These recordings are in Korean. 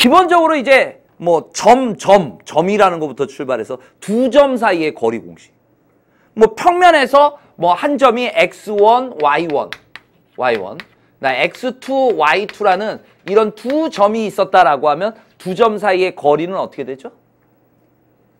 기본적으로 이제 뭐 점이라는 것부터 출발해서 두 점 사이의 거리 공식. 뭐 평면에서 뭐 한 점이 x1, y1, 나 x2, y2라는 이런 두 점이 있었다라고 하면 두 점 사이의 거리는 어떻게 되죠?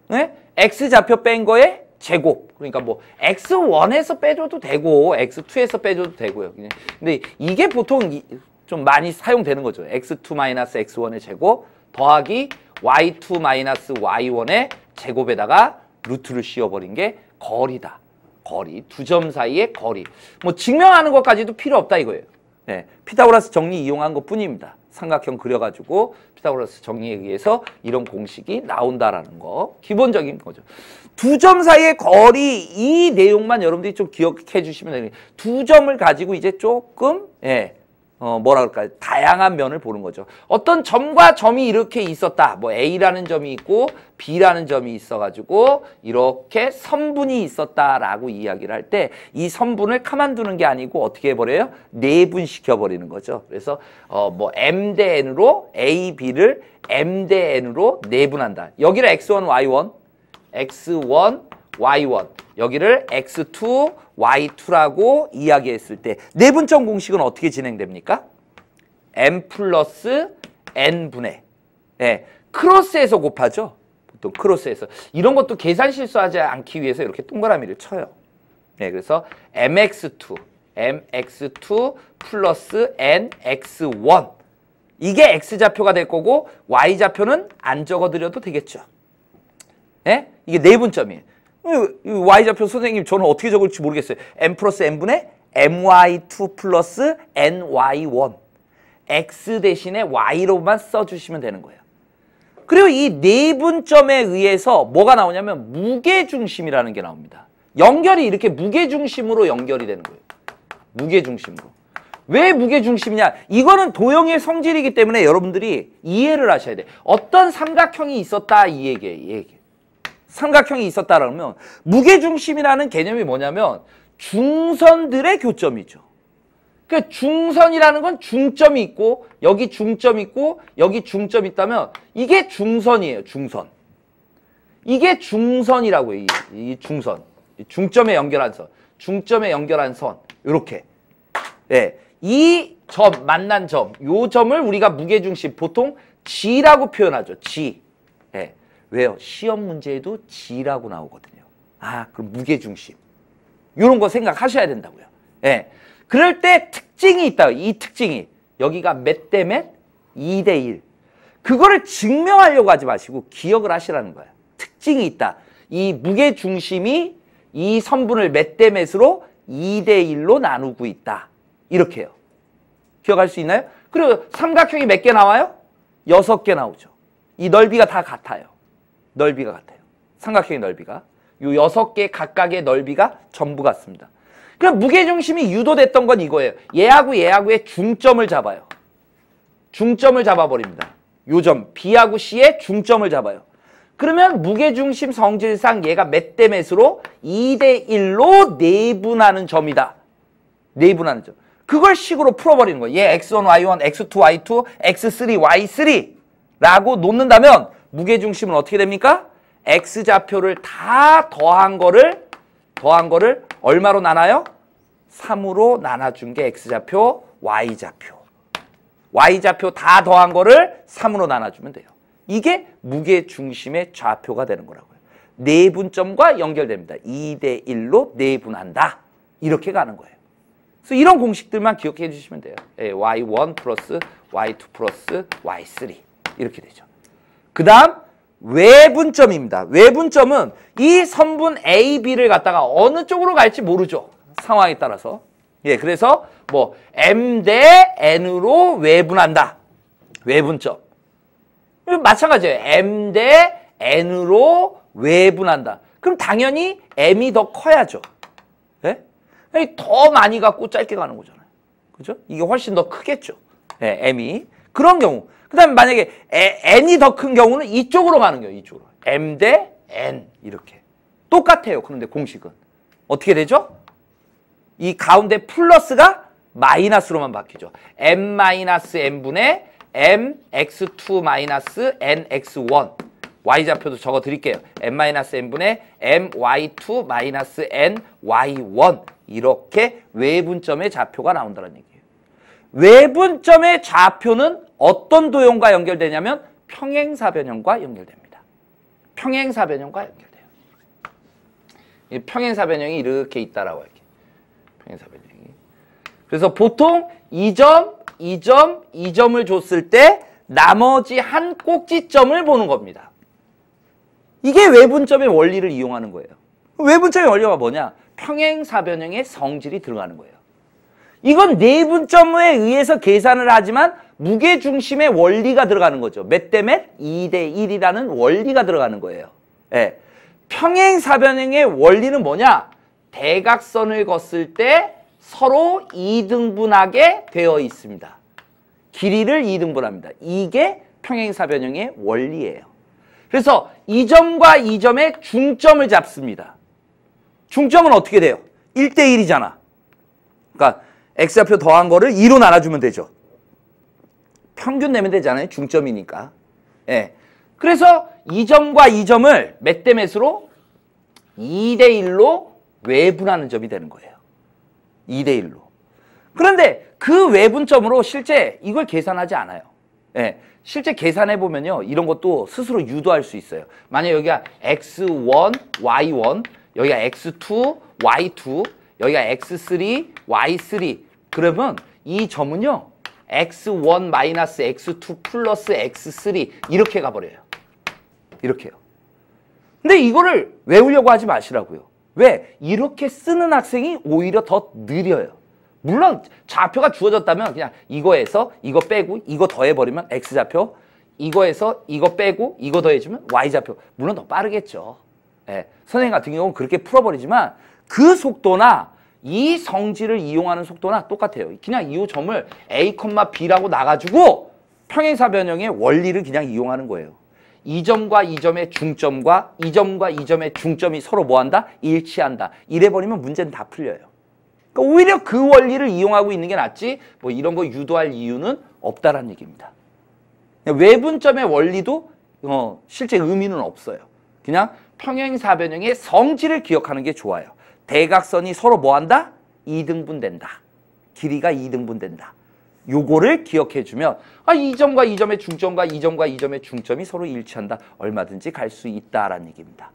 네? x좌표 뺀 거에 제곱. 그러니까 뭐 x1에서 빼줘도 되고 x2에서 빼줘도 되고요. 근데 이게 보통 좀 많이 사용되는 거죠. x2-x1의 제곱 더하기 y2-y1의 제곱에다가 루트를 씌워버린 게 거리다. 거리. 두 점 사이의 거리. 뭐 증명하는 것까지도 필요 없다 이거예요. 네, 피타고라스 정리 이용한 것뿐입니다. 삼각형 그려가지고 피타고라스 정리에 의해서 이런 공식이 나온다라는 거. 기본적인 거죠. 두 점 사이의 거리 이 내용만 여러분들이 좀 기억해 주시면 됩니다. 두 점을 가지고 이제 조금 뭐라 그럴까요? 다양한 면을 보는 거죠. 어떤 점과 점이 이렇게 있었다. 뭐 A라는 점이 있고 B라는 점이 있어가지고 이렇게 선분이 있었다라고 이야기를 할 때 이 선분을 가만두는 게 아니고 어떻게 해버려요? 내분시켜버리는 거죠. 그래서 뭐 M 대 N으로 A, B를 M 대 N으로 내분한다. 여기를 X1, Y1, X1, Y1 여기를 X2, Y2라고 이야기했을 때 내분점 공식은 어떻게 진행됩니까? M 플러스 N분의 크로스해서 곱하죠. 보통 크로스해서. 이런 것도 계산 실수하지 않기 위해서 이렇게 동그라미를 쳐요. 그래서 MX2 플러스 NX1 이게 X좌표가 될 거고 Y좌표는 안 적어드려도 되겠죠. 이게 내분점이에요. Y좌표 선생님 저는 어떻게 적을지 모르겠어요. M 플러스 N분의 MY2 플러스 NY1 X 대신에 Y로만 써주시면 되는 거예요. 그리고 이 내분점에 의해서 뭐가 나오냐면 무게중심이라는 게 나옵니다. 연결이 이렇게 무게중심으로 연결이 되는 거예요. 무게중심으로. 왜 무게중심이냐? 이거는 도형의 성질이기 때문에 여러분들이 이해를 하셔야 돼. 어떤 삼각형이 있었다 이 얘기예요. 이 얘기. 삼각형이 있었다 그러면 무게중심이라는 개념이 뭐냐면 중선들의 교점이죠. 그러니까 중선이라는 건 중점이 있고 여기 중점이 있고 여기 중점이 있다면 이게 중선이에요. 중선. 이게 중선이라고 해요. 이 중선. 중점에 연결한 선. 중점에 연결한 선. 이렇게. 이 점, 만난 점. 요 점을 우리가 무게중심 보통 G라고 표현하죠. G. 왜요? 시험 문제에도 G라고 나오거든요. 아, 그럼 무게중심. 이런 거 생각하셔야 된다고요. 그럴 때 특징이 있다. 이 특징이. 여기가 몇 대 몇? 2대 1. 그거를 증명하려고 하지 마시고 기억을 하시라는 거예요. 특징이 있다. 이 무게중심이 이 선분을 몇 대 몇으로 2대 1로 나누고 있다. 이렇게 해요. 기억할 수 있나요? 그리고 삼각형이 몇 개 나와요? 6개 나오죠. 이 넓이가 다 같아요. 넓이가 같아요. 삼각형의 넓이가. 요 6개 각각의 넓이가 전부 같습니다. 그럼 무게중심이 유도됐던 건 이거예요. 얘하고 얘하고의 중점을 잡아요. 중점을 잡아버립니다. 요 점, B하고 C의 중점을 잡아요. 그러면 무게중심 성질상 얘가 몇 대 몇으로 2대 1로 내분하는 점이다. 내분하는 점. 그걸 식으로 풀어버리는 거예요. 얘 X1, Y1, X2, Y2, X3, Y3 라고 놓는다면 무게중심은 어떻게 됩니까? X좌표를 다 더한 거를 얼마로 나눠요? 3으로 나눠준 게 X좌표, Y좌표. Y좌표 다 더한 거를 3으로 나눠주면 돼요. 이게 무게중심의 좌표가 되는 거라고요. 내분점과 연결됩니다. 2대 1로 내분한다. 이렇게 가는 거예요. 그래서 이런 공식들만 기억해 주시면 돼요. Y1 플러스 Y2 플러스 Y3 이렇게 되죠. 그 다음 외분점입니다. 외분점은 이 선분 A, B를 갖다가 어느 쪽으로 갈지 모르죠. 상황에 따라서. 그래서 뭐 M 대 N으로 외분한다. 외분점. 마찬가지예요. M 대 N으로 외분한다. 그럼 당연히 M이 더 커야죠. 더 많이 갖고 짧게 가는 거잖아요. 그죠? 이게 훨씬 더 크겠죠. M이. 그런 경우. 그 다음에 만약에 N이 더 큰 경우는 이쪽으로 가는 거예요. 이쪽으로. M 대 N 이렇게. 똑같아요. 그런데 공식은. 어떻게 되죠? 이 가운데 플러스가 마이너스로만 바뀌죠. M-N분의 mx2 마이너스 nx1 y좌표도 적어 드릴게요. n-n분의 my2 마이너스 ny1 이렇게 외분점의 좌표가 나온다는 얘기예요. 외분점의 좌표는 어떤 도형과 연결되냐면 평행사변형과 연결됩니다. 평행사변형과 연결돼요. 이 평행사변형이 이렇게 있다라고 할게요. 평행사변형이. 그래서 보통 이 점을 줬을 때 나머지 한 꼭지점을 보는 겁니다. 이게 외분점의 원리를 이용하는 거예요. 외분점의 원리가 뭐냐? 평행사변형의 성질이 들어가는 거예요. 이건 내분점에 의해서 계산을 하지만 무게중심의 원리가 들어가는 거죠. 몇 대 몇? 2대 1이라는 원리가 들어가는 거예요. 예. 평행사변형의 원리는 뭐냐? 대각선을 걷을 때 서로 2등분하게 되어 있습니다. 길이를 2등분합니다. 이게 평행사변형의 원리예요. 그래서 이 점과 이 점의 중점을 잡습니다. 중점은 어떻게 돼요? 1대 1이잖아. 그러니까 x좌표 더한 거를 2로 나눠주면 되죠. 평균 내면 되잖아요. 중점이니까. 예. 그래서 이 점과 이 점을 몇 대 몇으로? 2대 1로 외분하는 점이 되는 거예요. 2대 1로. 그런데 그 외분점으로 실제 이걸 계산하지 않아요. 예. 실제 계산해 보면요. 이런 것도 스스로 유도할 수 있어요. 만약 여기가 x1, y1, 여기가 x2, y2, 여기가 x3, y3 그러면 이 점은요. x1 마이너스 x2 플러스 x3 이렇게 가버려요. 이렇게요. 근데 이거를 외우려고 하지 마시라고요. 왜? 이렇게 쓰는 학생이 오히려 더 느려요. 물론 좌표가 주어졌다면 그냥 이거에서 이거 빼고 이거 더해버리면 x좌표, 이거에서 이거 빼고 이거 더해주면 y좌표. 물론 더 빠르겠죠. 예. 선생님 같은 경우는 그렇게 풀어버리지만 그 속도나 이 성질을 이용하는 속도나 똑같아요. 그냥 이 점을 a, b라고 나가지고 평행사변형의 원리를 그냥 이용하는 거예요. 이 점과 이 점의 중점과 이 점과 이 점의 중점이 서로 뭐한다? 일치한다. 이래버리면 문제는 다 풀려요. 그러니까 오히려 그 원리를 이용하고 있는 게 낫지 뭐 이런 거 유도할 이유는 없다라는 얘기입니다. 외분점의 원리도 실제 의미는 없어요. 그냥 평행사변형의 성질을 기억하는 게 좋아요. 대각선이 서로 뭐한다? 2등분 된다. 길이가 2등분 된다. 요거를 기억해주면 이 점과 이 점의 중점과 이 점과 이 점의 중점이 서로 일치한다. 얼마든지 갈 수 있다라는 얘기입니다.